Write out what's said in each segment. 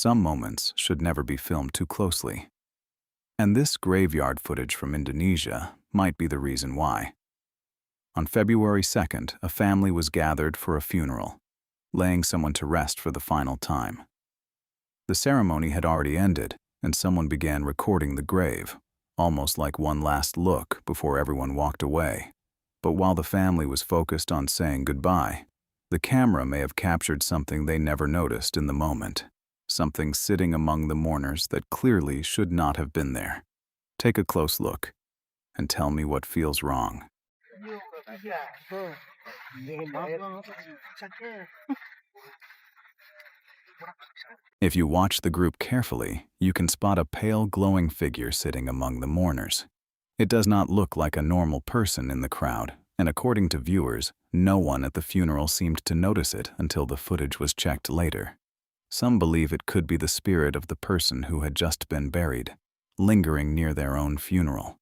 Some moments should never be filmed too closely. And this graveyard footage from Indonesia might be the reason why. On February 2nd, a family was gathered for a funeral, laying someone to rest for the final time. The ceremony had already ended, and someone began recording the grave, almost like one last look before everyone walked away. But while the family was focused on saying goodbye, the camera may have captured something they never noticed in the moment, something sitting among the mourners that clearly should not have been there. Take a close look, and tell me what feels wrong. If you watch the group carefully, you can spot a pale glowing figure sitting among the mourners. It does not look like a normal person in the crowd, and according to viewers, no one at the funeral seemed to notice it until the footage was checked later. Some believe it could be the spirit of the person who had just been buried, lingering near their own funeral.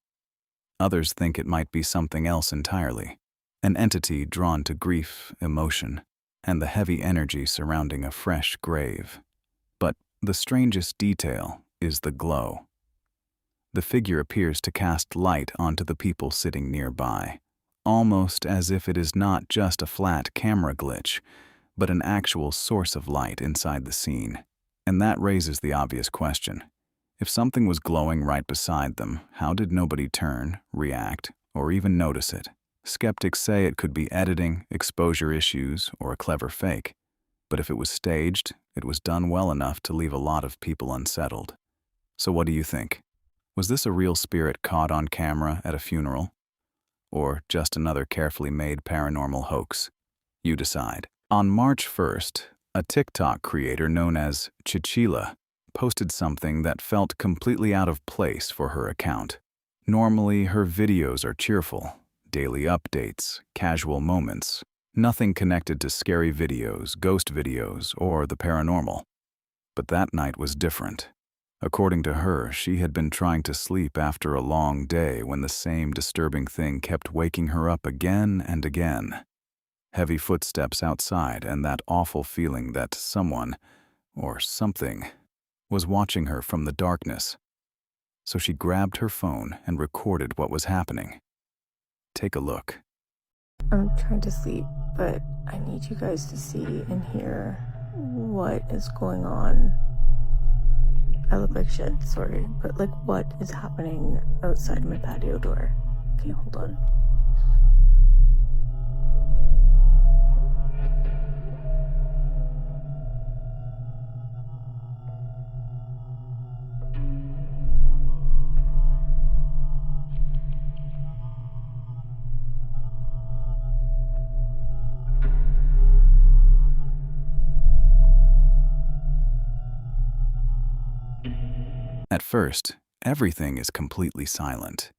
Others think it might be something else entirely, an entity drawn to grief, emotion, and the heavy energy surrounding a fresh grave. But the strangest detail is the glow. The figure appears to cast light onto the people sitting nearby, almost as if it is not just a flat camera glitch, but an actual source of light inside the scene. And that raises the obvious question. If something was glowing right beside them, how did nobody turn, react, or even notice it? Skeptics say it could be editing, exposure issues, or a clever fake. But if it was staged, it was done well enough to leave a lot of people unsettled. So what do you think? Was this a real spirit caught on camera at a funeral? Or just another carefully made paranormal hoax? You decide. On March 1st, a TikTok creator known as Chichila posted something that felt completely out of place for her account. Normally, her videos are cheerful, daily updates, casual moments, nothing connected to scary videos, ghost videos, or the paranormal. But that night was different. According to her, she had been trying to sleep after a long day when the same disturbing thing kept waking her up again and again. Heavy footsteps outside and that awful feeling that someone, or something, was watching her from the darkness. So she grabbed her phone and recorded what was happening. Take a look. I'm trying to sleep, but I need you guys to see and hear what is going on. I look like shit, sorry, but like what is happening outside my patio door? Okay, hold on. At first, everything is completely silent.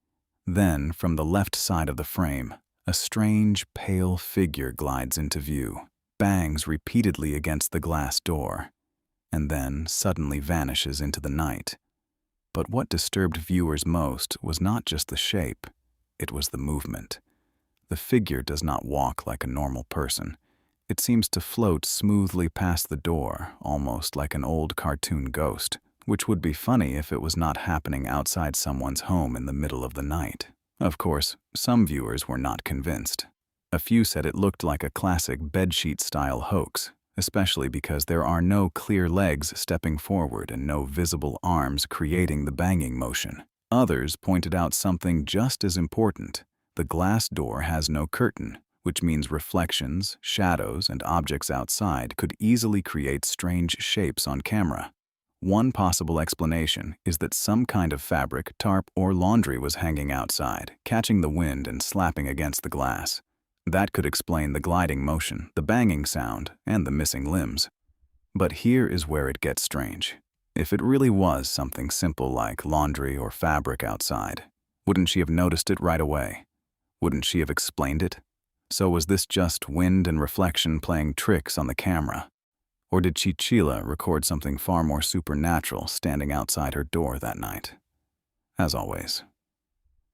Then, from the left side of the frame, a strange, pale figure glides into view, bangs repeatedly against the glass door, and then suddenly vanishes into the night. But what disturbed viewers most was not just the shape, it was the movement. The figure does not walk like a normal person. It seems to float smoothly past the door, almost like an old cartoon ghost, which would be funny if it was not happening outside someone's home in the middle of the night. Of course, some viewers were not convinced. A few said it looked like a classic bedsheet-style hoax, especially because there are no clear legs stepping forward and no visible arms creating the banging motion. Others pointed out something just as important. The glass door has no curtain, which means reflections, shadows, and objects outside could easily create strange shapes on camera. One possible explanation is that some kind of fabric, tarp, or laundry was hanging outside, catching the wind and slapping against the glass. That could explain the gliding motion, the banging sound, and the missing limbs. But here is where it gets strange. If it really was something simple like laundry or fabric outside, wouldn't she have noticed it right away? Wouldn't she have explained it? So was this just wind and reflection playing tricks on the camera? Or did Chichila record something far more supernatural standing outside her door that night? As always,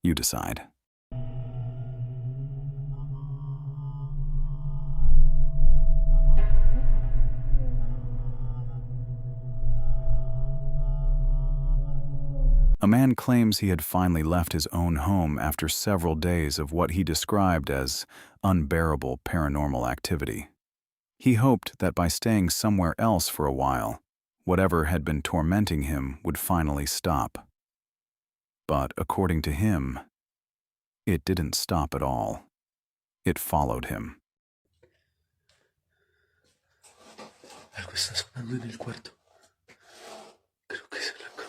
you decide. A man claims he had finally left his own home after several days of what he described as unbearable paranormal activity. He hoped that by staying somewhere else for a while, whatever had been tormenting him would finally stop. But according to him, it didn't stop at all. It followed him. Algo está sonando en el cuarto. Creo que es el eco.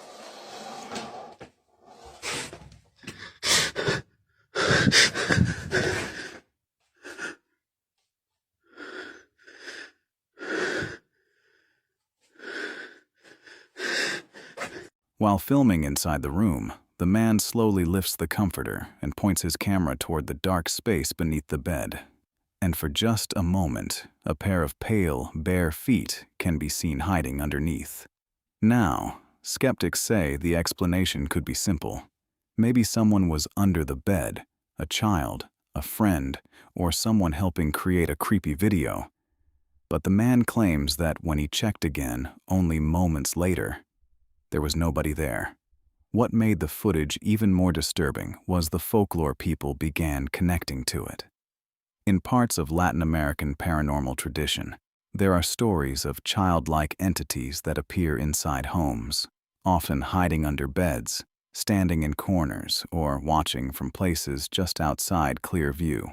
While filming inside the room, the man slowly lifts the comforter and points his camera toward the dark space beneath the bed. And for just a moment, a pair of pale, bare feet can be seen hiding underneath. Now, skeptics say the explanation could be simple. Maybe someone was under the bed, a child, a friend, or someone helping create a creepy video. But the man claims that when he checked again, only moments later, there was nobody there. What made the footage even more disturbing was the folklore people began connecting to it. In parts of Latin American paranormal tradition, there are stories of childlike entities that appear inside homes, often hiding under beds, standing in corners, or watching from places just outside clear view.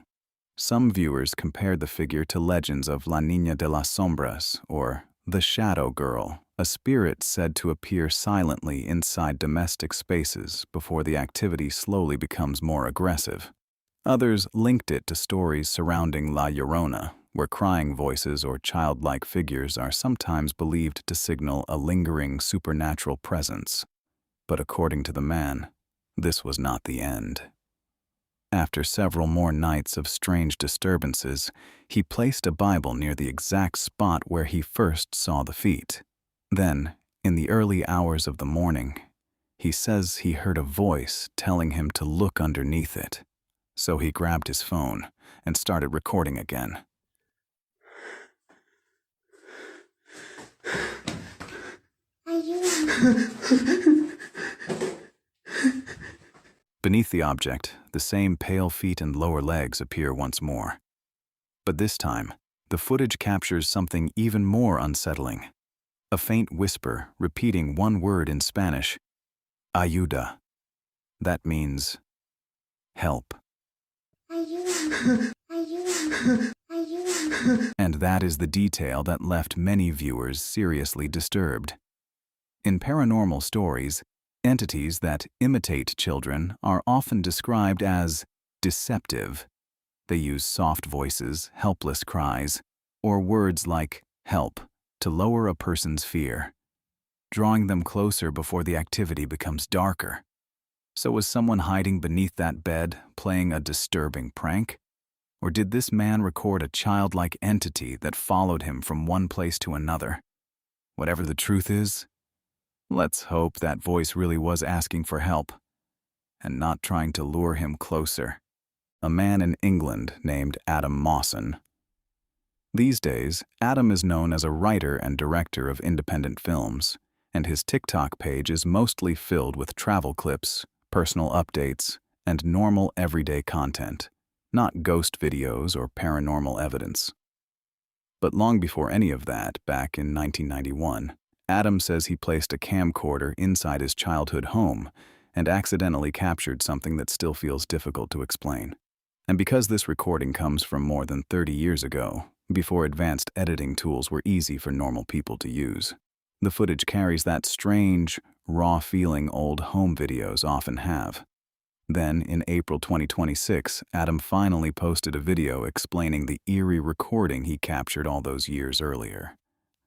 Some viewers compared the figure to legends of La Niña de las Sombras, or the Shadow Girl, a spirit said to appear silently inside domestic spaces before the activity slowly becomes more aggressive. Others linked it to stories surrounding La Llorona, where crying voices or childlike figures are sometimes believed to signal a lingering supernatural presence. But according to the man, this was not the end. After several more nights of strange disturbances, he placed a Bible near the exact spot where he first saw the feet. Then, in the early hours of the morning, he says he heard a voice telling him to look underneath it. So he grabbed his phone and started recording again. Beneath the object, the same pale feet and lower legs appear once more. But this time, the footage captures something even more unsettling. A faint whisper repeating one word in Spanish, ayuda. That means help. And that is the detail that left many viewers seriously disturbed. In paranormal stories, entities that imitate children are often described as deceptive. They use soft voices, helpless cries, or words like help to lower a person's fear, drawing them closer before the activity becomes darker. So was someone hiding beneath that bed, playing a disturbing prank? Or did this man record a childlike entity that followed him from one place to another? Whatever the truth is, let's hope that voice really was asking for help and not trying to lure him closer. A man in England named Adam Mawson. These days, Adam is known as a writer and director of independent films, and his TikTok page is mostly filled with travel clips, personal updates, and normal everyday content, not ghost videos or paranormal evidence. But long before any of that, back in 1991, Adam says he placed a camcorder inside his childhood home and accidentally captured something that still feels difficult to explain. And because this recording comes from more than 30 years ago, before advanced editing tools were easy for normal people to use, the footage carries that strange, raw feeling old home videos often have. Then, in April 2026, Adam finally posted a video explaining the eerie recording he captured all those years earlier.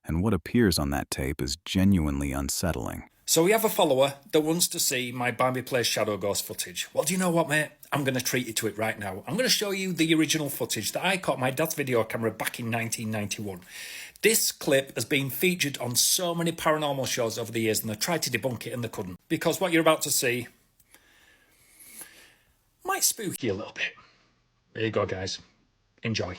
And what appears on that tape is genuinely unsettling. So we have a follower that wants to see my Bambi Plays Shadow Ghost footage. Well, do you know what, mate? I'm going to treat you to it right now. I'm going to show you the original footage that I caught my dad's video camera back in 1991. This clip has been featured on so many paranormal shows over the years, and they tried to debunk it and they couldn't. Because what you're about to see might spook you a little bit. There you go, guys. Enjoy.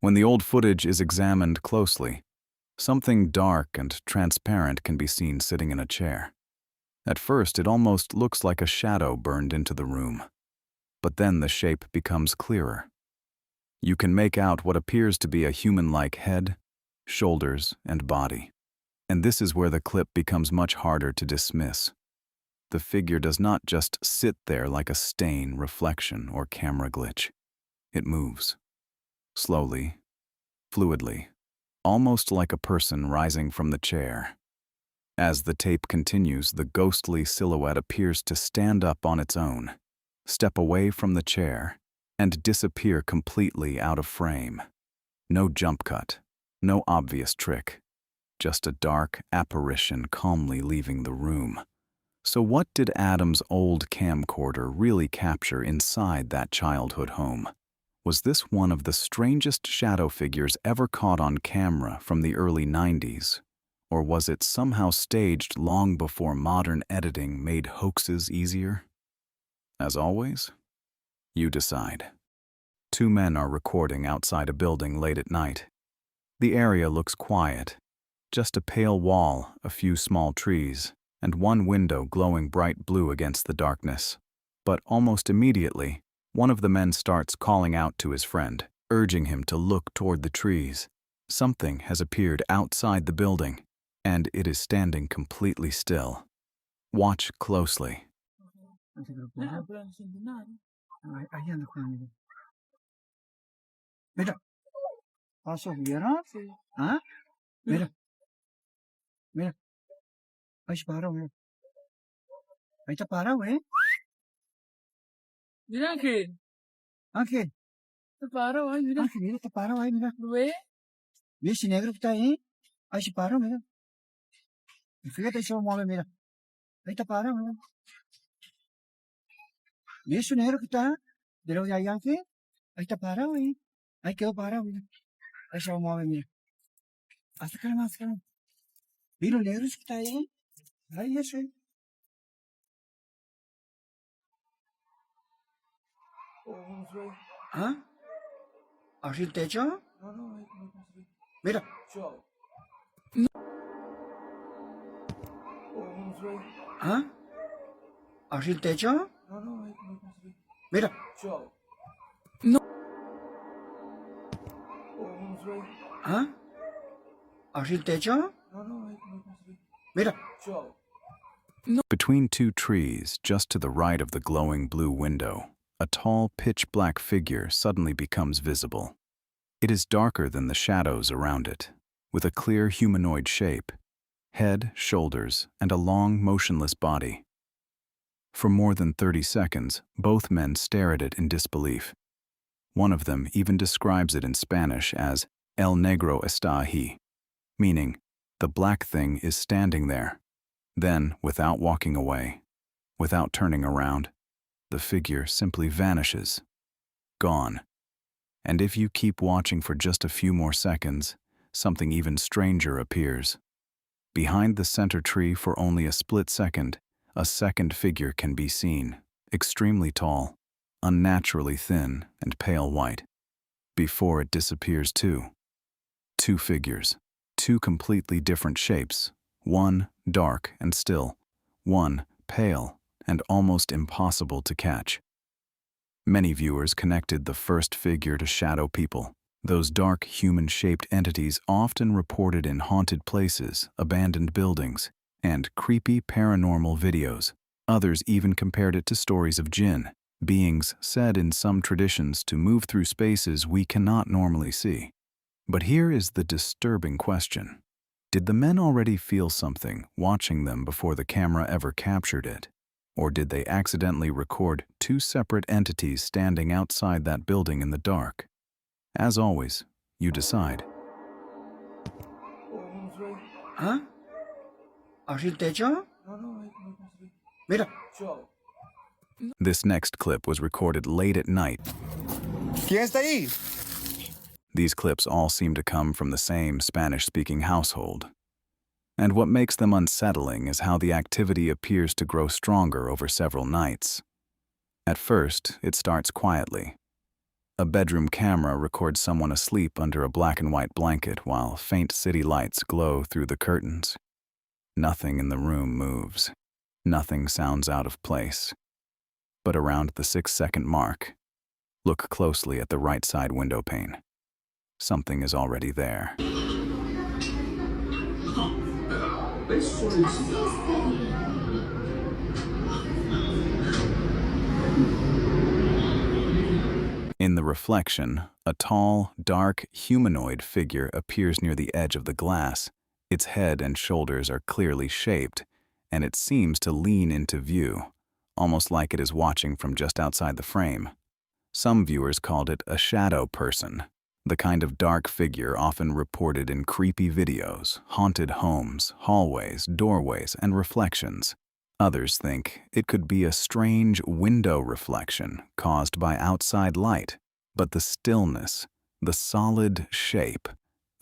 When the old footage is examined closely, something dark and transparent can be seen sitting in a chair. At first, it almost looks like a shadow burned into the room. But then the shape becomes clearer. You can make out what appears to be a human-like head, shoulders, and body. And this is where the clip becomes much harder to dismiss. The figure does not just sit there like a stain, reflection, or camera glitch. It moves. Slowly, fluidly, almost like a person rising from the chair. As the tape continues, the ghostly silhouette appears to stand up on its own, step away from the chair, and disappear completely out of frame. No jump cut, no obvious trick, just a dark apparition calmly leaving the room. So what did Adam's old camcorder really capture inside that childhood home? Was this one of the strangest shadow figures ever caught on camera from the early 90s? Or was it somehow staged long before modern editing made hoaxes easier? As always, you decide. Two men are recording outside a building late at night. The area looks quiet. Just a pale wall, a few small trees, and one window glowing bright blue against the darkness. But almost immediately, one of the men starts calling out to his friend, urging him to look toward the trees. Something has appeared outside the building, and it is standing completely still. Watch closely. Mira, paso, ¿vieron? ¿Ah? Mira, mira. Ahí se paró, mira. Ahí está parado, ¿eh? Mira, Ángel. Ángel, Te paró, ay, mira. Ángel, mira, está parado ahí, mira. ¿Lo ves? ¿Ves ese negro que está ahí? Ahí se paró, mira. Y fíjate, se mueve, mira. Ahí está parado, mira. ¿Ves ese negro que está de lo de ahí, Ángel? Ahí está parado, ahí. Ahí quedó parado, mira. Ahí se mueve, mira. Acércale más, acércale. ¿Ves los negros que está ahí? Ahí, eso, ¿eh? ¿Ah? ¿Arriba el techo? No, ahí. Mira. ¿Ah? ¿Arriba el techo? No, ahí. Mira. ¿Ah? ¿Arriba el techo? No, ahí. Mira. Between two trees, just to the right of the glowing blue window, a tall, pitch-black figure suddenly becomes visible. It is darker than the shadows around it, with a clear humanoid shape, head, shoulders, and a long, motionless body. For more than 30 seconds, both men stare at it in disbelief. One of them even describes it in Spanish as El negro está ahí, meaning, the black thing is standing there. Then, without walking away, without turning around, the figure simply vanishes. Gone. And if you keep watching for just a few more seconds, something even stranger appears. Behind the center tree for only a split second, a second figure can be seen, extremely tall, unnaturally thin and pale white. Before it disappears too. Two figures, two completely different shapes, one dark and still, one pale and almost impossible to catch. Many viewers connected the first figure to shadow people, those dark human-shaped entities often reported in haunted places, abandoned buildings, and creepy paranormal videos. Others even compared it to stories of jinn, beings said in some traditions to move through spaces we cannot normally see. But here is the disturbing question. Did the men already feel something watching them before the camera ever captured it? Or did they accidentally record two separate entities standing outside that building in the dark? As always, you decide. ¿Ah? ¿Arriba el techo? No, ahí. Mira. This next clip was recorded late at night. ¿Quién está ahí? These clips all seem to come from the same Spanish-speaking household. And what makes them unsettling is how the activity appears to grow stronger over several nights. At first, it starts quietly. A bedroom camera records someone asleep under a black and white blanket while faint city lights glow through the curtains. Nothing in the room moves. Nothing sounds out of place. But around the 6-second mark, look closely at the right side window pane. Something is already there. In the reflection, a tall, dark, humanoid figure appears near the edge of the glass. Its head and shoulders are clearly shaped, and it seems to lean into view, almost like it is watching from just outside the frame. Some viewers called it a shadow person, the kind of dark figure often reported in creepy videos, haunted homes, hallways, doorways, and reflections. Others think it could be a strange window reflection caused by outside light, but the stillness, the solid shape,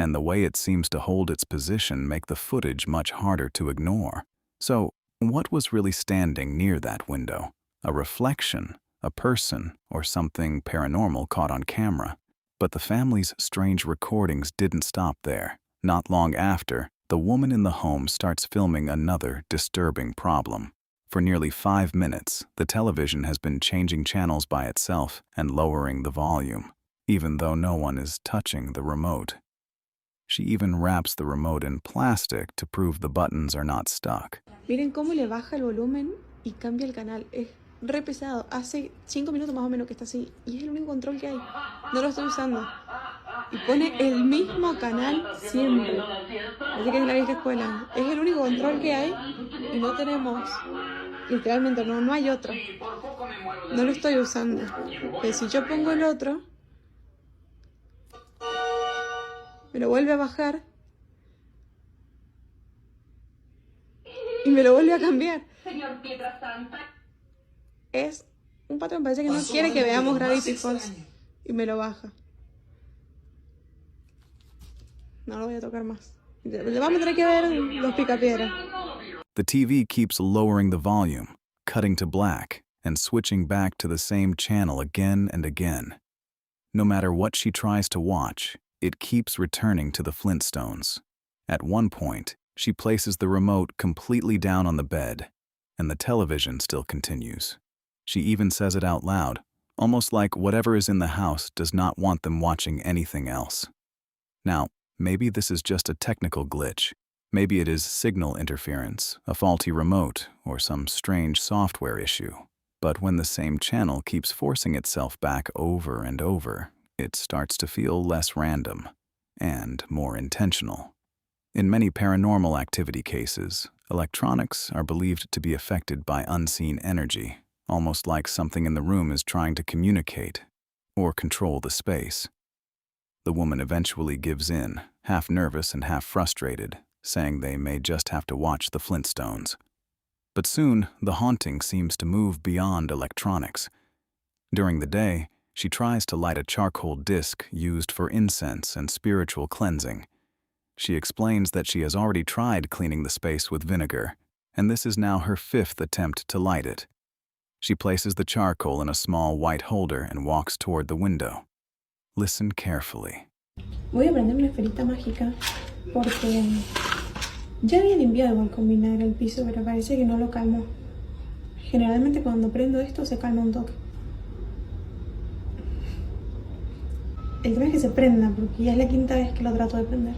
and the way it seems to hold its position make the footage much harder to ignore. So, what was really standing near that window? A reflection, a person, or something paranormal caught on camera? But the family's strange recordings didn't stop there. Not long after, the woman in the home starts filming another disturbing problem. For nearly 5 minutes, the television has been changing channels by itself and lowering the volume, even though no one is touching the remote. She even wraps the remote in plastic to prove the buttons are not stuck. Miren cómo le baja el volumen y cambia el canal. Es re pesado. Hace 5 minutos más o menos que está así. Y es el único control que hay. No lo estoy usando. Y pone el mismo canal siempre. Así que es la vieja escuela. Es el único control que hay y no tenemos. Literalmente no hay otro. No lo estoy usando. Pero si yo pongo el otro, me lo vuelve a bajar y me lo vuelve a cambiar. Es un patrón, parece que no quiere que veamos Gravity Falls y me lo baja. No lo voy a tocar más. Le vamos a tener que ver los picapiedras. The TV keeps lowering the volume, cutting to black, and switching back to the same channel again and again. No matter what she tries to watch, it keeps returning to the Flintstones. At one point, she places the remote completely down on the bed, and the television still continues. She even says it out loud, almost like whatever is in the house does not want them watching anything else. Now, maybe this is just a technical glitch. Maybe it is signal interference, a faulty remote, or some strange software issue. But when the same channel keeps forcing itself back over and over, it starts to feel less random and more intentional. In many paranormal activity cases, electronics are believed to be affected by unseen energy, almost like something in the room is trying to communicate or control the space. The woman eventually gives in, half nervous and half frustrated, saying they may just have to watch the Flintstones. But soon, the haunting seems to move beyond electronics. During the day, she tries to light a charcoal disc used for incense and spiritual cleansing. She explains that she has already tried cleaning the space with vinegar, and this is now her 5th attempt to light it. She places the charcoal in a small white holder and walks toward the window. Listen carefully. Voy a prender una esferita mágica porque ya había limpiado igual con vinagre el piso, pero parece que no lo calmó. Generalmente cuando prendo esto se calma un toque. El tema es que se prenda porque ya es la 5ª vez que lo trato de prender.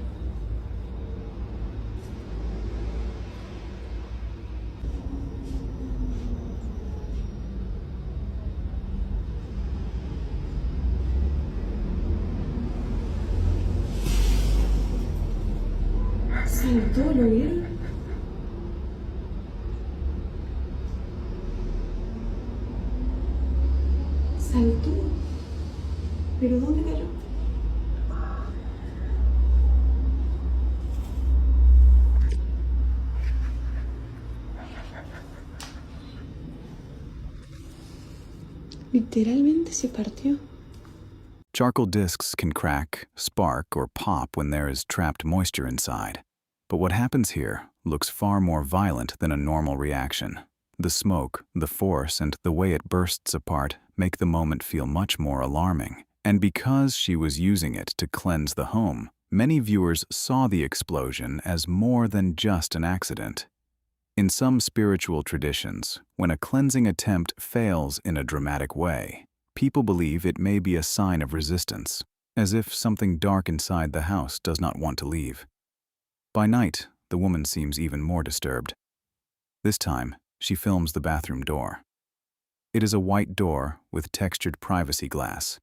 ¿Saltó? ¿Lo vieron? Saltó. ¿Pero dónde cayó? Literalmente se partió. Charcoal discs can crack, spark, or pop when there is trapped moisture inside. But what happens here looks far more violent than a normal reaction. The smoke, the force, and the way it bursts apart make the moment feel much more alarming, And because she was using it to cleanse the home, many viewers saw the explosion as more than just an accident. In some spiritual traditions, when a cleansing attempt fails in a dramatic way, people believe it may be a sign of resistance, as if something dark inside the house does not want to leave. By night, the woman seems even more disturbed. This time, she films the bathroom door. It is a white door with textured privacy glass,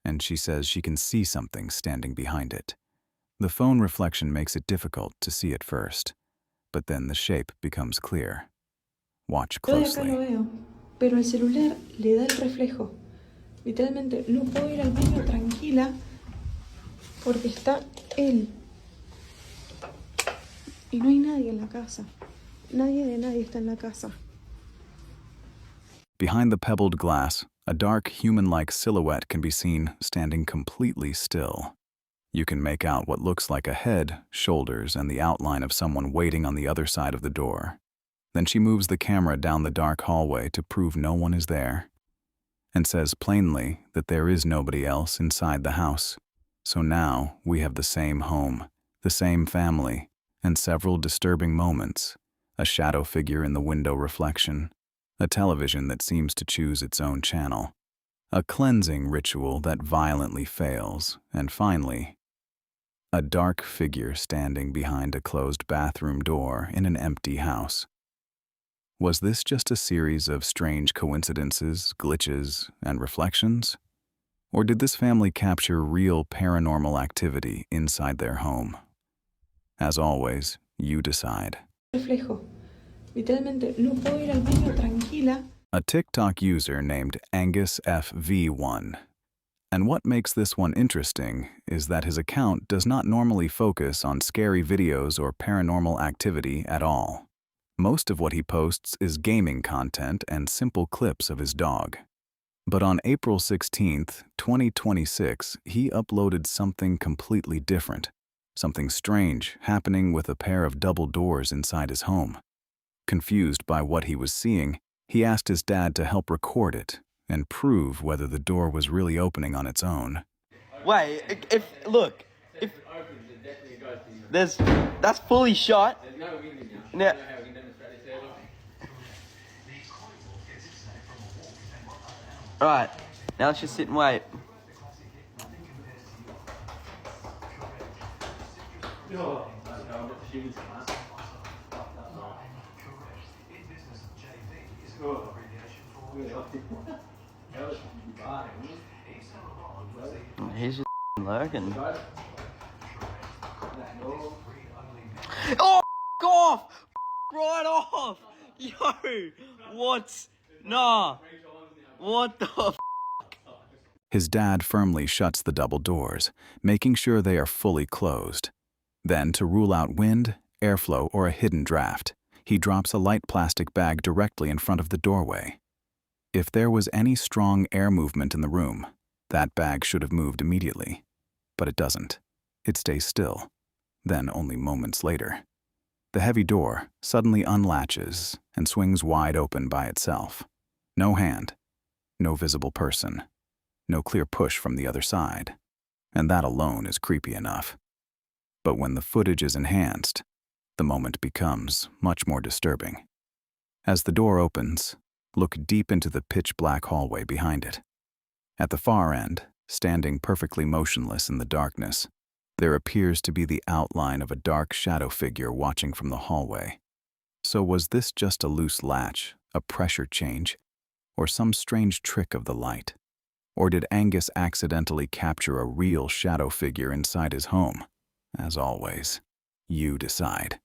and she says she can see something standing behind it. The phone reflection makes it difficult to see at first, but then the shape becomes clear. Watch Yo de acá lo closely. veo, pero el celular le da el reflejo. Literalmente no puedo ir al baño tranquila porque está él. Y no hay nadie en la casa. Nadie de nadie está en la casa. Behind the pebbled glass, a dark human-like silhouette can be seen standing completely still. You can make out what looks like a head, shoulders, and the outline of someone waiting on the other side of the door. Then she moves the camera down the dark hallway to prove no one is there, and says plainly that there is nobody else inside the house. So now we have the same home, the same family, and several disturbing moments: a shadow figure in the window reflection, a television that seems to choose its own channel, a cleansing ritual that violently fails, and finally, a dark figure standing behind a closed bathroom door in an empty house. Was this just a series of strange coincidences, glitches, and reflections? Or did this family capture real paranormal activity inside their home? As always, you decide. Reflejo. Literalmente no puedo ir al baño tranquila. A TikTok user named Angus FV1. And what makes this one interesting is that his account does not normally focus on scary videos or paranormal activity at all. Most of what he posts is gaming content and simple clips of his dog. But on April 16th, 2026, he uploaded something completely different, something strange happening with a pair of double doors inside his home. Confused by what he was seeing, he asked his dad to help record it and prove whether the door was really opening on its own. Wait, if that's fully shut. Now, right, now let's just sit and wait. He's just lurking. Oh, off! Right off! Yo, what? Nah. What the His dad firmly shuts the double doors, making sure they are fully closed. Then, to rule out wind, airflow, or a hidden draft, he drops a light plastic bag directly in front of the doorway. If there was any strong air movement in the room, that bag should have moved immediately. But it doesn't. It stays still. Then, only moments later, the heavy door suddenly unlatches and swings wide open by itself. No hand, no visible person, no clear push from the other side. And that alone is creepy enough. But when the footage is enhanced, the moment becomes much more disturbing. As the door opens, look deep into the pitch-black hallway behind it. At the far end, standing perfectly motionless in the darkness, there appears to be the outline of a dark shadow figure watching from the hallway. So was this just a loose latch, a pressure change, or some strange trick of the light? Or did Angus accidentally capture a real shadow figure inside his home? As always, you decide.